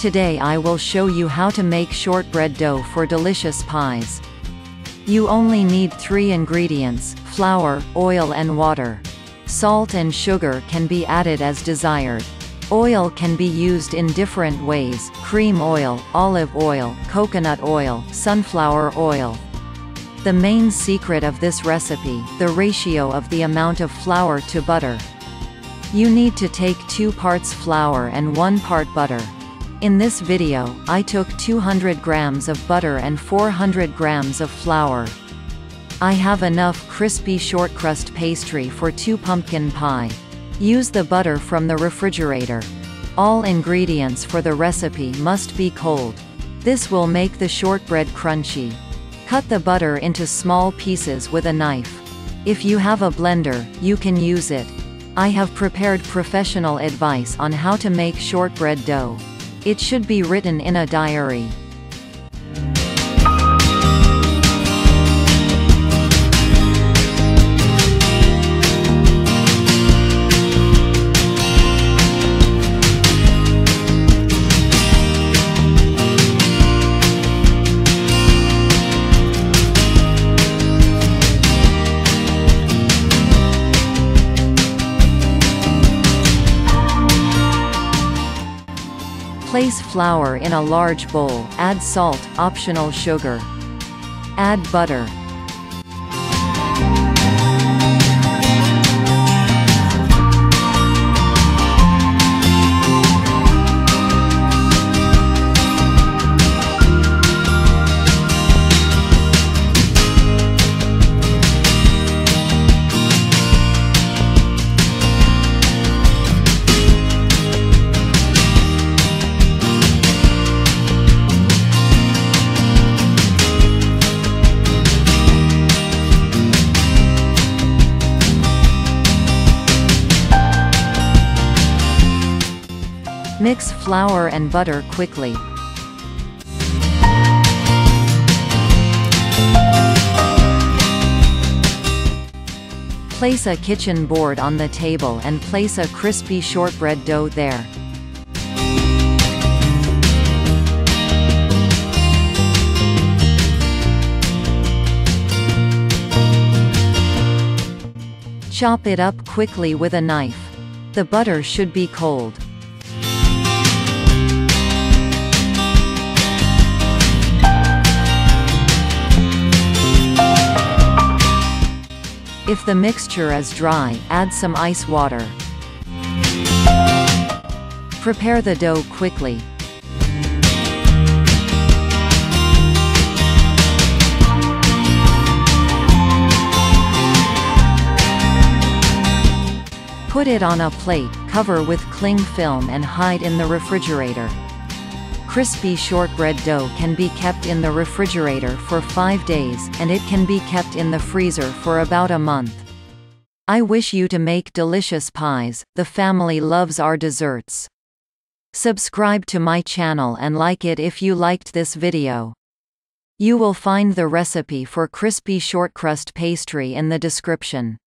Today I will show you how to make shortbread dough for delicious pies. You only need 3 ingredients: flour, oil and water. Salt and sugar can be added as desired. Oil can be used in different ways: cream oil, olive oil, coconut oil, sunflower oil. The main secret of this recipe, the ratio of the amount of flour to butter. You need to take 2 parts flour and 1 part butter. In this video, I took 200 grams of butter and 400 grams of flour. I have enough crispy shortcrust pastry for 2 pumpkin pie. Use the butter from the refrigerator. All ingredients for the recipe must be cold. This will make the shortbread crunchy. Cut the butter into small pieces with a knife. If you have a blender, you can use it. I have prepared professional advice on how to make shortbread dough. It should be written in a diary. Place flour in a large bowl, add salt, optional sugar. Add butter. Mix flour and butter quickly. Place a kitchen board on the table and place a crispy shortbread dough there. Chop it up quickly with a knife. The butter should be cold. If the mixture is dry, add some ice water. Prepare the dough quickly. Put it on a plate, cover with cling film and hide in the refrigerator. Crispy shortbread dough can be kept in the refrigerator for 5 days, and it can be kept in the freezer for about a month. I wish you to make delicious pies. The family loves our desserts. Subscribe to my channel and like it if you liked this video. You will find the recipe for crispy shortcrust pastry in the description.